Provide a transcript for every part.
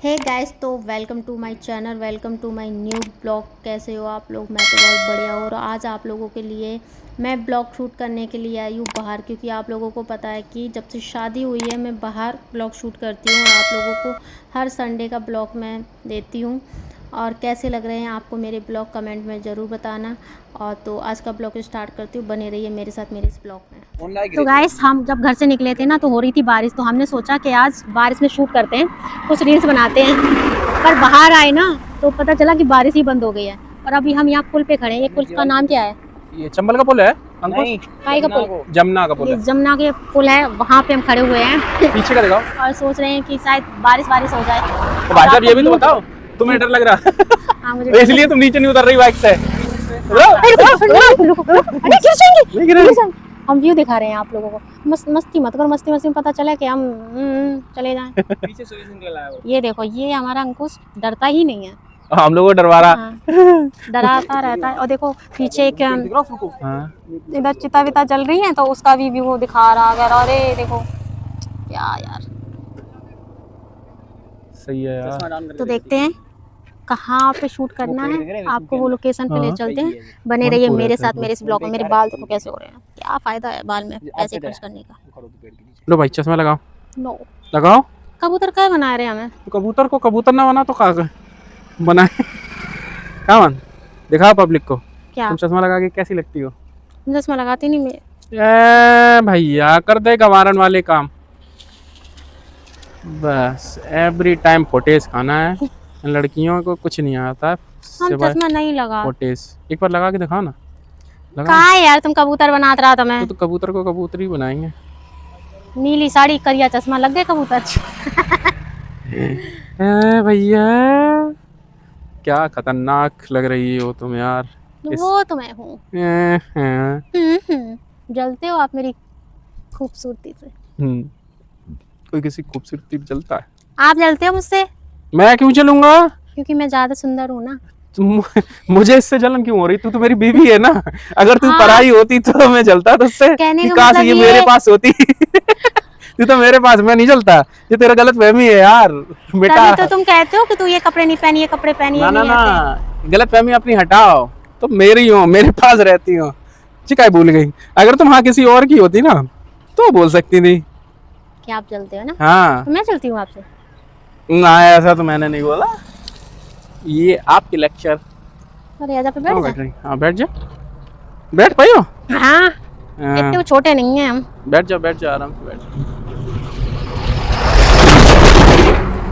हे guys, तो welcome to my channel, welcome to my new blog. कैसे हो आप लोग? मैं तो बहुत बढ़िया हूँ। और आज आप लोगों के लिए मैं ब्लॉग शूट करने के लिए आई हूँ बाहर, क्योंकि आप लोगों को पता है कि जब से शादी हुई है मैं बाहर ब्लॉग शूट करती हूँ और आप लोगों को हर संडे का ब्लॉग मैं देती हूँ। और कैसे लग रहे हैं आपको मेरे ब्लॉग, कमेंट में ज़रूर बताना। और तो आज का ब्लॉग स्टार्ट करती हूँ, बने रहिए मेरे साथ मेरे इस ब्लॉग में। तो गाइस, हम जब घर से निकले थे ना तो हो रही थी बारिश, तो हमने सोचा कि आज बारिश में शूट करते हैं, कुछ रील्स बनाते हैं। पर बाहर आए ना तो पता चला कि बारिश ही बंद हो गई है। और अभी हम यहाँ पुल पे खड़े हैं। ये पुल का नाम क्या है? ये चंबल का पुल है अंकुश। काई का पुल? जमुना का पुल ये है। जमुना के पुल है, वहाँ पे हम खड़े हुए हैं पीछे का दिखाओ। और सोच रहे हैं कि शायद बारिश हो जाए। तो भाई साहब ये भी तो बताओ, तुम्हें डर लग रहा हाँ, मुझे तो इसलिए तुम नीचे नहीं उतर रही बाइक से। नहीं गिरे। हम व्यू दिखा रहे हैं आप लोगों को। मस्ती मत करो, मस्ती मस्ती में पता चला कि हम चले जाएं। पीछे से निकल आया वो। ये देखो, ये हमारा अंकुश डरता ही नहीं है। हम लोगों को डरवा रहा। हाँ, डराता रहता है। और देखो पीछे एक हाँ। इधर चिता विता जल रही है, तो उसका भी व्यू दिखा रहा है। अरे देखो क्या यार। सही है यार। तो देखते हैं कहाँ पे शूट करना है, आपको वो लोकेशन पे ले हाँ। चलते हैं। बने रहिए मेरे साथ मेरे इस ब्लॉग में। मेरे बाल देखो कैसे हो रहे हैं। क्या फायदा है बाल में पैसे खर्च करने का। लो भाई चश्मा लगाओ। नो, लगाओ। कबूतर क्या बना रहे हैं हमें? तो कबूतर को कबूतर ना बना तो कहाँ बनाए? क्या मन दिखाओ पब्लिक को। क्या तुम चश्मा लगा के कैसी लगती हो? चश्मा लगाती नहीं मैं। ए भैया कर दे गवारन वाले काम। बस एवरी टाइम फोटेज खाना है। लड़कियों को कुछ नहीं आता हम सिवाय चश्मा नहीं लगा। फोटेज। एक बार लगा के दिखाओ ना। लगा कहाँ है यार, तुम कबूतर बनात रहा था मैं। तो कबूतर को कबूतर ही बनाएंगे। नीली साड़ी करिया चश्मा, लग गए कबूतर। ए भैया क्या खतरनाक लग रही हो तुम यार। वो तो मैं हूँ। जलते हो आप मेरी खूबसूरती से। कोई किसी खूबसूरती पे जलता है? आप जलते हो मुझसे, मैं क्यों चलूंगा? क्योंकि मैं ज्यादा सुंदर हूँ ना। मुझे इससे जलन क्यों हो रही? तू तो मेरी बीवी है ना। अगर तू हाँ, पराई होती तो मैं जलता तुझसे कहने कि का काश मतलब ये मेरे पास होती। तू तो मेरे पास, मैं नहीं जलता। ये तेरा गलत फहमी है यार बेटा। तभी तो तुम कहते हो कि तू ये कपड़े नहीं पहनी, ये कपड़े पहनी, ये ना ना नहीं ना, ऐसे। गलत फहमी अपनी हटाओ। तो मेरी हो, मेरे पास रहती हो। चिकाई भूल गई। अगर तुम हाँ किसी और की होती ना तो बोल सकती थी। क्या आप जलते हो ना? हाँ तो मैं चलती हूँ आपसे। ना, ऐसा तो मैंने नहीं बोला। ये आपकी लेक्चर। अरे आजा पे बैठ क्यों जा। बैठ रही? हाँ बैठ जा। बैठ पाई हो? हाँ, हाँ, इतने छोटे नहीं हैं हम। बैठ जा आराम से बैठ।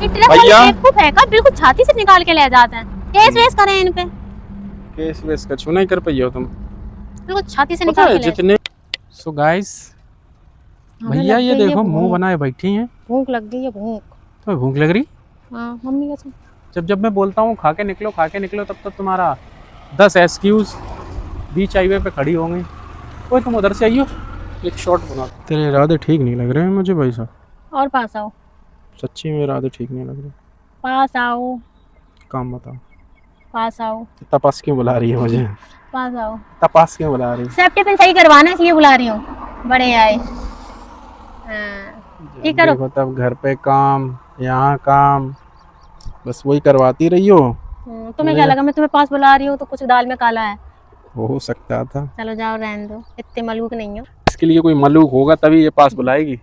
इतने भैया बेवकूफ है का, बिल्कुल छाती से निकाल के ले जाते हैं। केस वेस करें इन पे, केस वेस का छू नहीं कर पाई हो तुम? बिल्कुल छाती से पता निकाल है के ले। जितने। सो गाइस, हमें भैया लग ये गई है देखो मुंह भूख। बनाए बैठी हैं। भूख लग गई है, भूख। तुम्हें भूख लग रही? हाँ मम्मी का। जब जब मैं बोलता हूँ खा के निकलो तब तक तुम्हारा 10 एक्सक्यूज बीच हाईवे पे खड़ी होंगी। ओए तुम उधर से आइयो, एक शॉट बना। तेरे इरादे ठीक नहीं लग रहे हैं मुझे भाई साहब। और पास आओ, सच्ची में इरादे ठीक नहीं लग रहे। पास आओ, काम बताओ। पास आओ, तपास क्यों बुला रही है मुझे? पास आओ। तपास क्यों बुला रही है? सेफ्टी पिन सही करवाना है इसलिए बुला रही हूँ। बड़े आए। हाँ, ठीक करो। देखो तब घर पे काम, यहाँ काम, बस वही करवाती रही हो। तुम्हें क्या लगा मैं तुम्हें पास बुला रही हूँ तो कुछ दाल में काला है? हो सकता था। चलो जाओ, रहने दो, इतने मलूक नहीं हो। इसके लिए कोई मलूक होगा तभी ये पास बुलाएगी।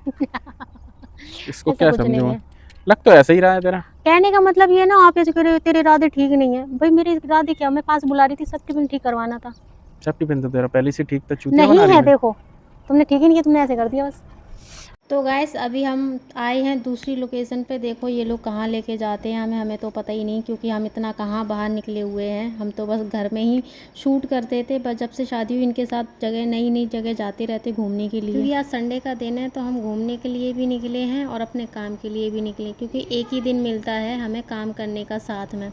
इसको ऐसा क्या कुछ नहीं समझो? है। लग तो ऐसा ही रहा है तेरा। कहने का मतलब ये ना, आप ऐसे कह रहे हो तेरे इरादे ठीक नहीं है। भाई मेरे इरादे क्या, मैं पास बुला रही थी, सेफ्टी पिन ठीक करवाना था। सेफ्टी पिन तो तेरा पहले से ठीक था, चूतिया नहीं बना रही है, है। देखो तुमने ठीक ही नहीं किया, तुमने ऐसे कर दिया बस। तो गाइस, अभी हम आए हैं दूसरी लोकेशन पे। देखो ये लोग कहाँ लेके जाते हैं हमें तो पता ही नहीं, क्योंकि हम इतना कहाँ बाहर निकले हुए हैं। हम तो बस घर में ही शूट करते थे, बस जब से शादी हुई इनके साथ जगह नई नई जगह जाते रहते घूमने के लिए। क्योंकि आज संडे का दिन है तो हम घूमने के लिए भी निकले हैं और अपने काम के लिए भी निकले, क्योंकि एक ही दिन मिलता है हमें काम करने का साथ में।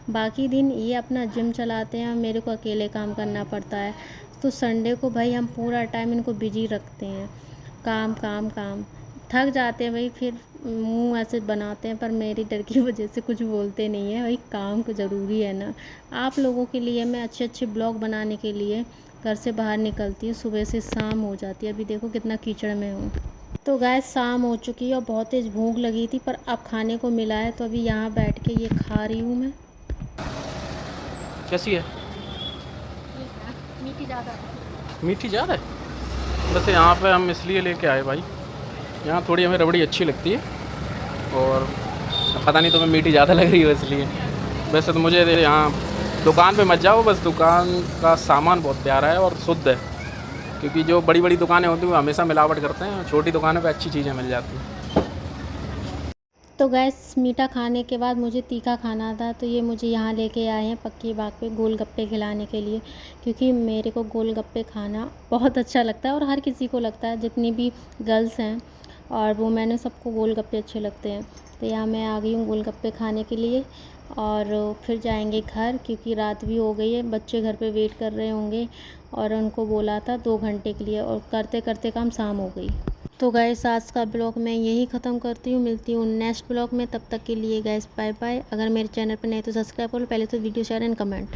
बाकी दिन ये अपना जिम चलाते हैं और मेरे को अकेले काम करना पड़ता है। तो संडे को भाई हम पूरा टाइम इनको बिजी रखते हैं, काम काम काम। थक जाते हैं भाई, फिर मुंह ऐसे बनाते हैं, पर मेरी डर की वजह से कुछ बोलते नहीं है। भाई काम को ज़रूरी है ना। आप लोगों के लिए मैं अच्छे अच्छे ब्लॉग बनाने के लिए घर से बाहर निकलती हूँ, सुबह से शाम हो जाती है। अभी देखो कितना कीचड़ में हूँ। तो गैस शाम हो चुकी है और बहुत तेज़ भूख लगी थी, पर अब खाने को मिला है तो अभी यहाँ बैठ के ये खा रही हूँ मैं। कैसी है? मीठी ज़्यादा है। मीठी ज़्यादा है? वैसे यहाँ पे हम इसलिए लेके आए भाई, यहाँ थोड़ी हमें रबड़ी अच्छी लगती है और पता नहीं तुम्हें मीठी ज़्यादा लग रही हो इसलिए। वैसे तो मुझे यहाँ दुकान पे मत जाओ, बस दुकान का सामान बहुत प्यारा है और शुद्ध है, क्योंकि जो बड़ी बड़ी दुकानें होती हैं वो हमेशा मिलावट करते हैं, छोटी दुकानों पे अच्छी चीज़ें मिल जाती हैं। तो गैस मीठा खाने के बाद मुझे तीखा खाना था, तो ये मुझे यहाँ लेके आए हैं पक्की बाग पे गोलगप्पे खिलाने के लिए, क्योंकि मेरे को गोलगप्पे खाना बहुत अच्छा लगता है और हर किसी को लगता है, जितनी भी गर्ल्स हैं और वुमेन है सबको गोलगप्पे अच्छे लगते हैं। तो यहाँ मैं आ गई हूँ गोलगप्पे खाने के लिए और फिर जाएंगे घर, क्योंकि रात भी हो गई है, बच्चे घर पे वेट कर रहे होंगे और उनको बोला था 2 घंटे के लिए और करते करते काम शाम हो गई। तो गाइस आज का ब्लॉग मैं यही ख़त्म करती हूँ, मिलती हूँ नेक्स्ट ब्लॉग में। तब तक के लिए गाइस बाय बाय। अगर मेरे चैनल पर नहीं तो सब्सक्राइब करो, पहले तो वीडियो शेयर एंड कमेंट।